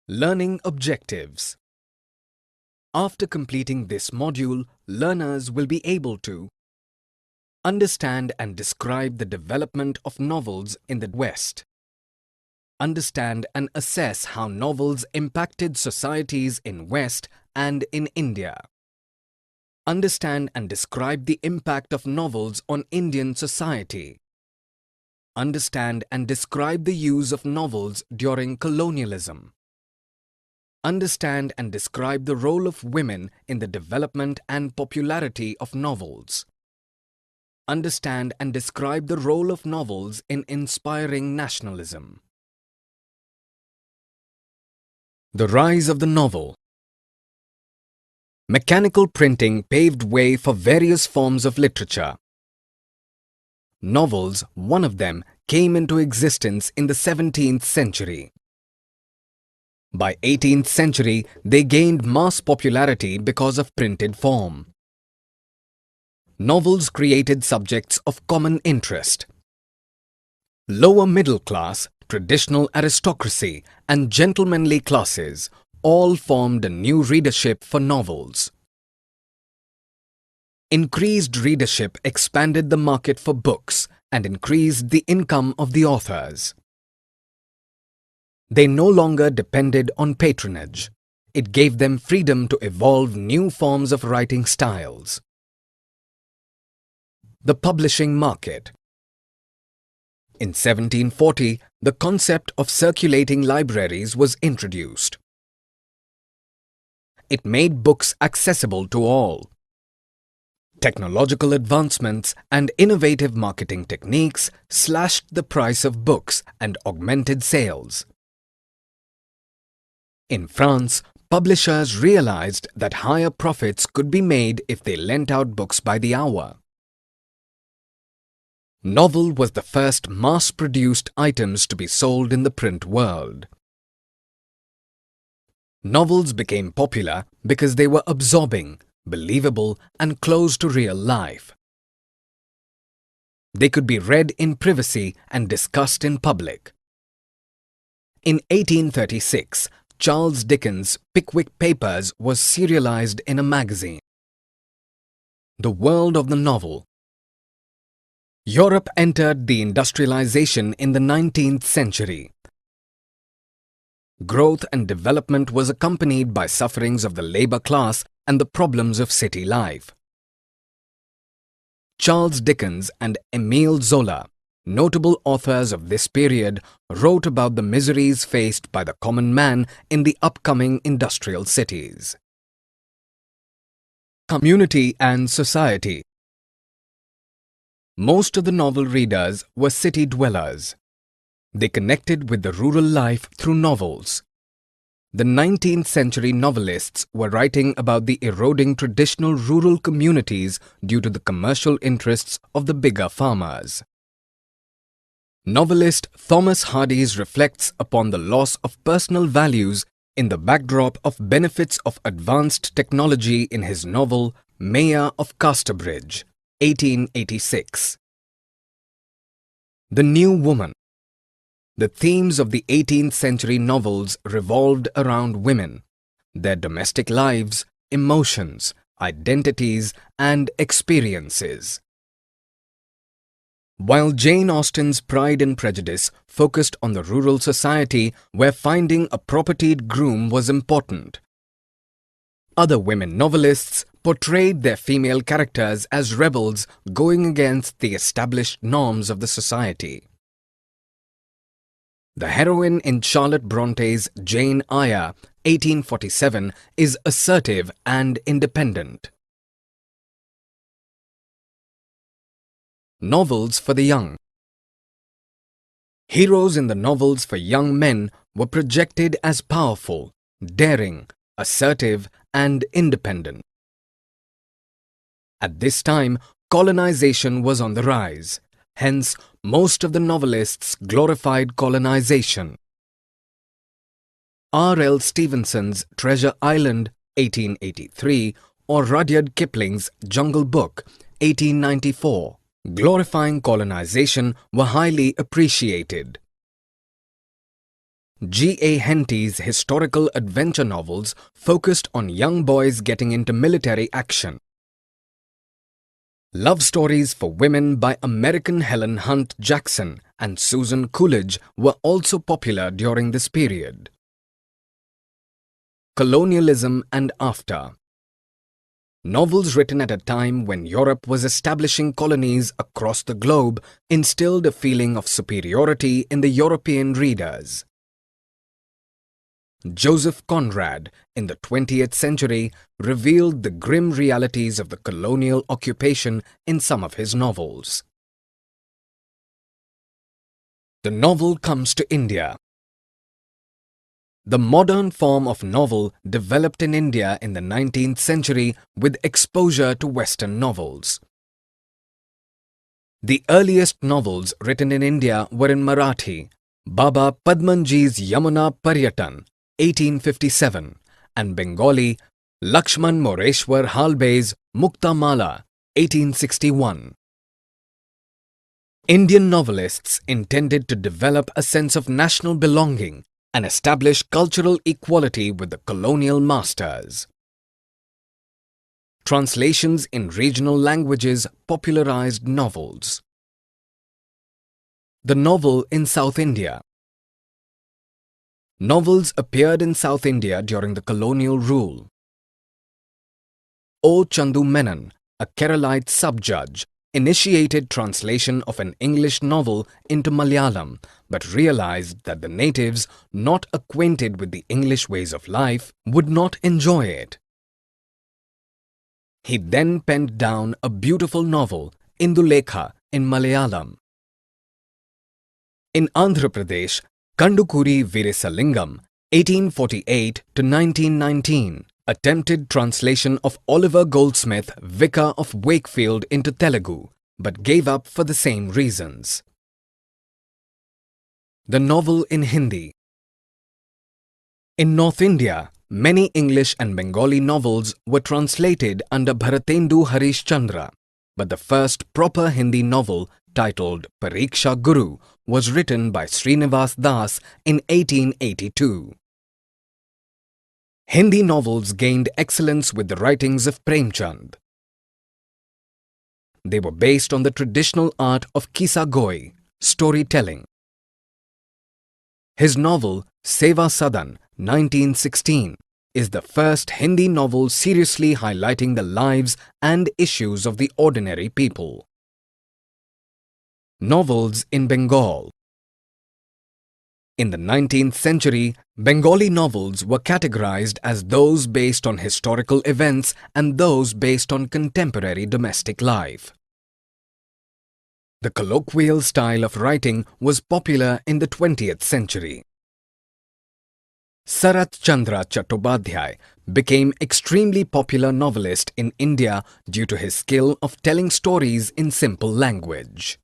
Learning objectives. After completing this module, learners will be able to understand and describe the development of novels in the West. Understand and assess how novels impacted societies in West and in India. Understand and describe the impact of novels on Indian society. Understand and describe the use of novels during colonialism. Understand and describe the role of women in the development and popularity of novels. Understand and describe the role of novels in inspiring nationalism. The rise of the novel. Mechanical printing paved way for various forms of literature. Novels, one of them, came into existence in the 17th century. By 18th century, they gained mass popularity because of printed form. Novels created subjects of common interest. Lower middle class, traditional aristocracy, and gentlemanly classes all formed a new readership for novels. Increased readership expanded the market for books and increased the income of the authors. They no longer depended on patronage. It gave them freedom to evolve new forms of writing styles. The publishing market. In 1740, the concept of circulating libraries was introduced. It made books accessible to all. Technological advancements and innovative marketing techniques slashed the price of books and augmented sales. In France, publishers realized that higher profits could be made if they lent out books by the hour. Novel was the first mass-produced items to be sold in the print world. Novels became popular because they were absorbing, believable, and close to real life. They could be read in privacy and discussed in public. In 1836, Charles Dickens' Pickwick Papers was serialized in a magazine. The world of the novel. Europe entered the industrialization in the 19th century. Growth and development was accompanied by sufferings of the labor class and the problems of city life. Charles Dickens and Émile Zola, notable authors of this period, wrote about the miseries faced by the common man in the upcoming industrial cities. Community and society. Most of the novel readers were city dwellers. They connected with the rural life through novels. The 19th century novelists were writing about the eroding traditional rural communities due to the commercial interests of the bigger farmers. Novelist Thomas Hardy's reflects upon the loss of personal values in the backdrop of benefits of advanced technology in his novel Mayor of Casterbridge, 1886. The New Woman. The themes of the 18th century novels revolved around women, their domestic lives, emotions, identities, and experiences. While Jane Austen's Pride and Prejudice focused on the rural society where finding a propertied groom was important, other women novelists portrayed their female characters as rebels going against the established norms of the society. The heroine in Charlotte Bronte's Jane Eyre, 1847, is assertive and independent. Novels for the young. Heroes in the novels for young men were projected as powerful, daring, assertive, and independent. At this time, colonization was on the rise. Hence, most of the novelists glorified colonization. R.L. Stevenson's Treasure Island, 1883, or Rudyard Kipling's Jungle Book, 1894, glorifying colonization, were highly appreciated. G. A. Henty's historical adventure novels focused on young boys getting into military action. Love stories for women by American Helen Hunt Jackson and Susan Coolidge were also popular during this period. Colonialism and after. Novels written at a time when Europe was establishing colonies across the globe instilled a feeling of superiority in the European readers. Joseph Conrad, in the 20th century, revealed the grim realities of the colonial occupation in some of his novels. The novel comes to India. The modern form of novel developed in India in the 19th century with exposure to Western novels. The earliest novels written in India were in Marathi, Baba Padmanji's Yamuna Paryatan, 1857, and Bengali, Lakshman Moreshwar Halbe's Mukta Mala, 1861. Indian novelists intended to develop a sense of national belonging and establish cultural equality with the colonial masters. Translations in regional languages popularized novels. The novel in South India. Novels appeared in South India during the colonial rule. O. Chandu Menon, a Keralite sub-judge, initiated translation of an English novel into Malayalam, but realized that the natives, not acquainted with the English ways of life, would not enjoy it. He then penned down a beautiful novel, Indulekha, in Malayalam. In Andhra Pradesh, Kandukuri Veerasalingam, 1848 to 1919, attempted translation of Oliver Goldsmith, Vicar of Wakefield into Telugu, but gave up for the same reasons. The novel in Hindi. In North India, many English and Bengali novels were translated under Bharatendu Harishchandra, but the first proper Hindi novel, titled Pariksha Guru, was written by Srinivas Das in 1882. Hindi novels gained excellence with the writings of Premchand. They were based on the traditional art of Kissa-goi, storytelling. His novel Seva Sadan, 1916, is the first Hindi novel seriously highlighting the lives and issues of the ordinary people. Novels in Bengal. In the 19th century, Bengali novels were categorized as those based on historical events and those based on contemporary domestic life. The colloquial style of writing was popular in the 20th century. Sarat Chandra Chattopadhyay became extremely popular novelist in India due to his skill of telling stories in simple language.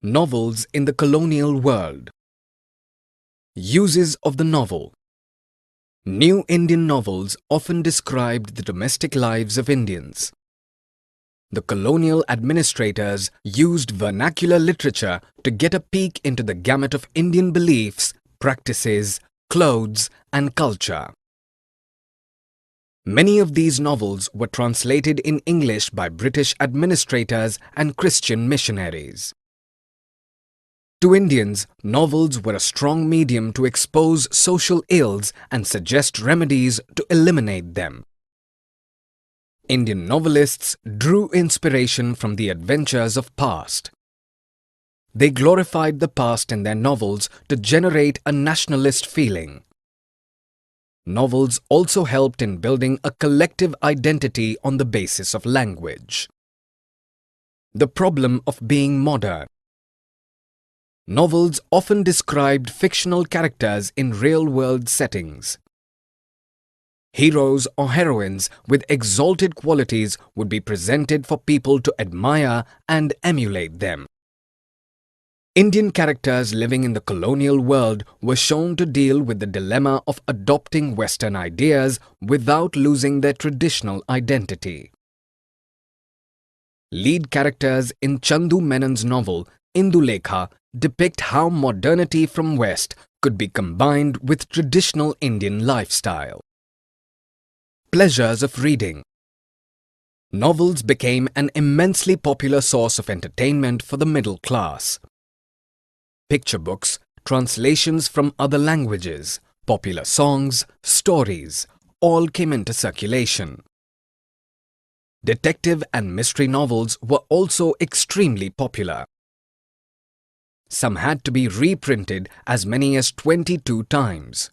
Novels in the colonial world. Uses of the novel. New Indian novels often described the domestic lives of Indians. The colonial administrators used vernacular literature to get a peek into the gamut of Indian beliefs, practices, clothes, and culture. Many of these novels were translated in English by British administrators and Christian missionaries. To Indians, novels were a strong medium to expose social ills and suggest remedies to eliminate them. Indian novelists drew inspiration from the adventures of past. They glorified the past in their novels to generate a nationalist feeling. Novels also helped in building a collective identity on the basis of language. The problem of being modern. Novels often described fictional characters in real-world settings. Heroes or heroines with exalted qualities would be presented for people to admire and emulate them. Indian characters living in the colonial world were shown to deal with the dilemma of adopting Western ideas without losing their traditional identity. Lead characters in Chandu Menon's novel Indulekha depict how modernity from West could be combined with traditional Indian lifestyle. Pleasures of reading. Novels became an immensely popular source of entertainment for the middle class. Picture books, translations from other languages, popular songs, stories, all came into circulation. Detective and mystery novels were also extremely popular. Some had to be reprinted as many as 22 times.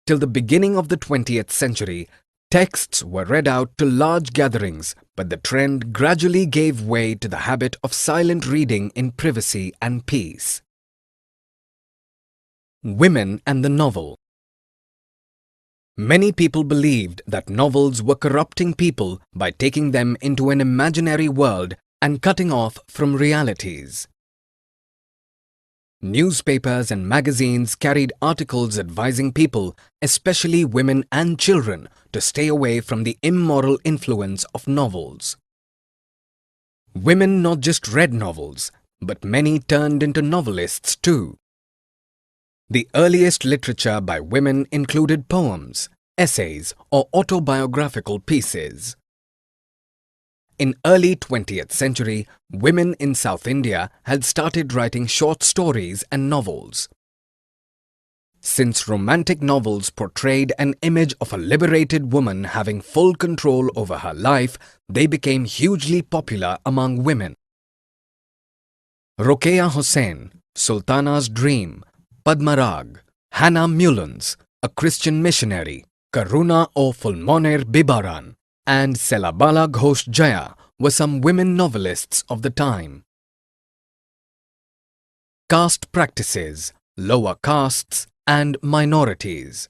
Till the beginning of the 20th century, texts were read out to large gatherings, but the trend gradually gave way to the habit of silent reading in privacy and peace. Women and the novel. Many people believed that novels were corrupting people by taking them into an imaginary world and cutting off from realities. Newspapers and magazines carried articles advising people, especially women and children, to stay away from the immoral influence of novels. Women not just read novels, but many turned into novelists too. The earliest literature by women included poems, essays, or autobiographical pieces. In early 20th century, women in South India had started writing short stories and novels. Since romantic novels portrayed an image of a liberated woman having full control over her life, they became hugely popular among women. Rokeya Hossain, Sultana's Dream, Padmarag, Hannah Mullins, a Christian missionary, Karuna o Fulmoner Bibaran, and Selabala Ghosh Jaya were some women novelists of the time. Caste practices, lower castes, and minorities.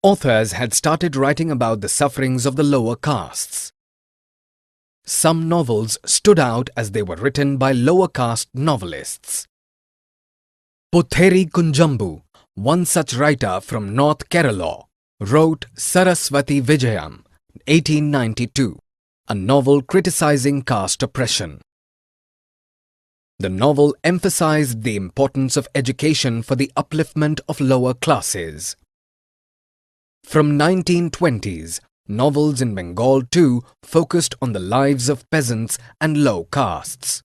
Authors had started writing about the sufferings of the lower castes. Some novels stood out as they were written by lower caste novelists. Potheri Kunjambu, one such writer from North Kerala, wrote Saraswati Vijayam, 1892, a novel criticizing caste oppression. The novel emphasized the importance of education for the upliftment of lower classes. From 1920s, novels in Bengal too focused on the lives of peasants and low castes.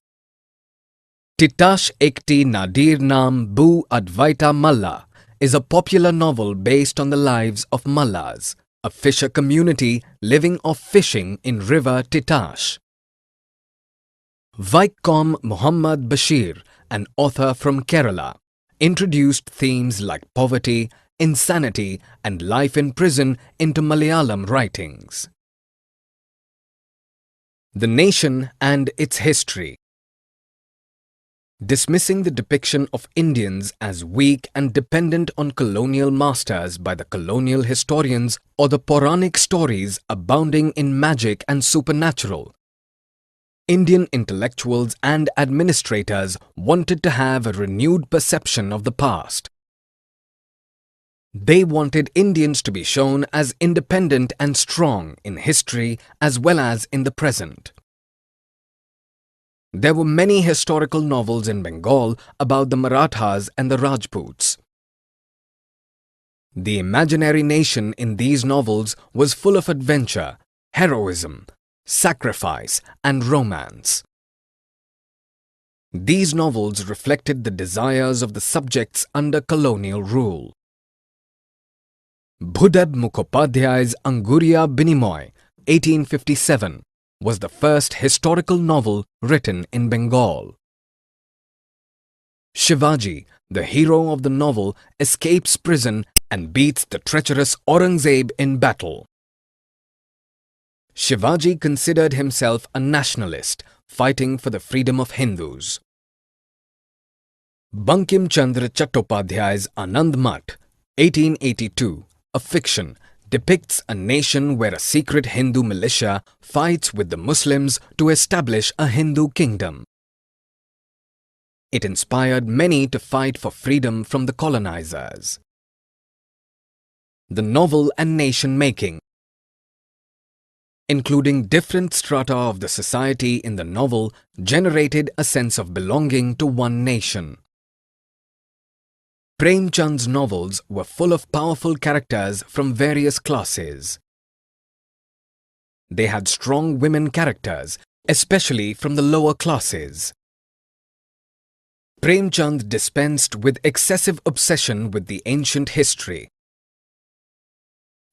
Titash Ekti Nadir Naam Bu Advaita Malla is a popular novel based on the lives of Mallas, a fisher community living off fishing in river Titash. Vaikom Muhammad Bashir, an author from Kerala, introduced themes like poverty, insanity, and life in prison into Malayalam writings. The Nation and its History. Dismissing the depiction of Indians as weak and dependent on colonial masters by the colonial historians or the Puranic stories abounding in magic and supernatural, Indian intellectuals and administrators wanted to have a renewed perception of the past. They wanted Indians to be shown as independent and strong in history as well as in the present. There were many historical novels in Bengal about the Marathas and the Rajputs. The imaginary nation in these novels was full of adventure, heroism, sacrifice, and romance. These novels reflected the desires of the subjects under colonial rule. Budeb Mukhopadhyay's Anguriya Binimoy, 1857, was the first historical novel written in Bengal. Shivaji, the hero of the novel, escapes prison and beats the treacherous Aurangzeb in battle. Shivaji considered himself a nationalist, fighting for the freedom of Hindus. Bankim Chandra Chattopadhyay's Anand Math, 1882, a fiction, depicts a nation where a secret Hindu militia fights with the Muslims to establish a Hindu kingdom. It inspired many to fight for freedom from the colonizers. The novel and nation making. including different strata of the society in the novel, generated a sense of belonging to one nation. Premchand's novels were full of powerful characters from various classes. They had strong women characters, especially from the lower classes. Premchand dispensed with excessive obsession with the ancient history.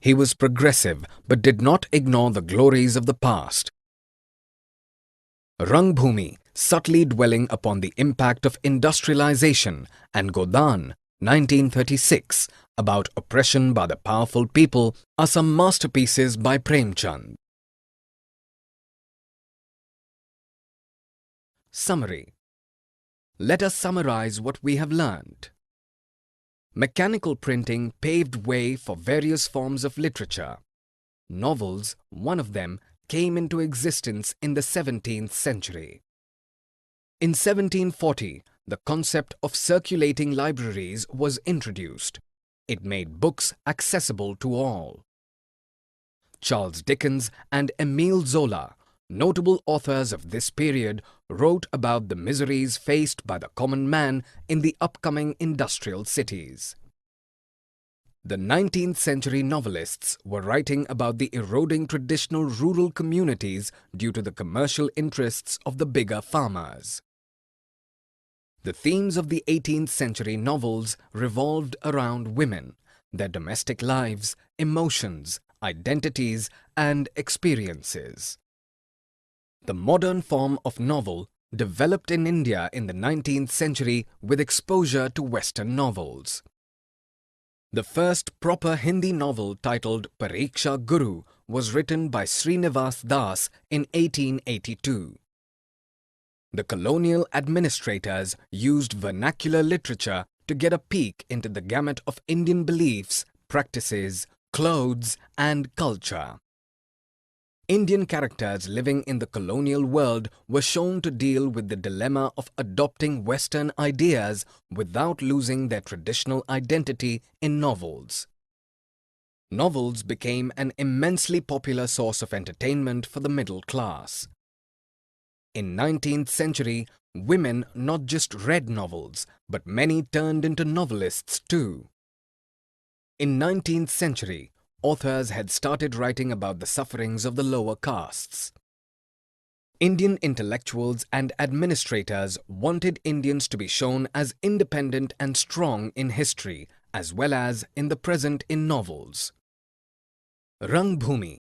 He was progressive but did not ignore the glories of the past. Rangbhumi, subtly dwelling upon the impact of industrialization, and Godan, 1936, about oppression by the powerful people, are some masterpieces by Premchand. Summary. Let us summarize what we have learned. Mechanical printing paved way for various forms of literature. Novels, one of them, came into existence in the 17th century. In 1740, the concept of circulating libraries was introduced. It made books accessible to all. Charles Dickens and Émile Zola, notable authors of this period, wrote about the miseries faced by the common man in the upcoming industrial cities. The 19th century novelists were writing about the eroding traditional rural communities due to the commercial interests of the bigger farmers. The themes of the 18th century novels revolved around women, their domestic lives, emotions, identities, and experiences. The modern form of novel developed in India in the 19th century with exposure to Western novels. The first proper Hindi novel titled Pariksha Guru was written by Srinivas Das in 1882. The colonial administrators used vernacular literature to get a peek into the gamut of Indian beliefs, practices, clothes, and culture. Indian characters living in the colonial world were shown to deal with the dilemma of adopting Western ideas without losing their traditional identity in novels. Novels became an immensely popular source of entertainment for the middle class. In 19th century, women not just read novels, but many turned into novelists too. In 19th century, authors had started writing about the sufferings of the lower castes. Indian intellectuals and administrators wanted Indians to be shown as independent and strong in history, as well as in the present in novels. Rangbhumi,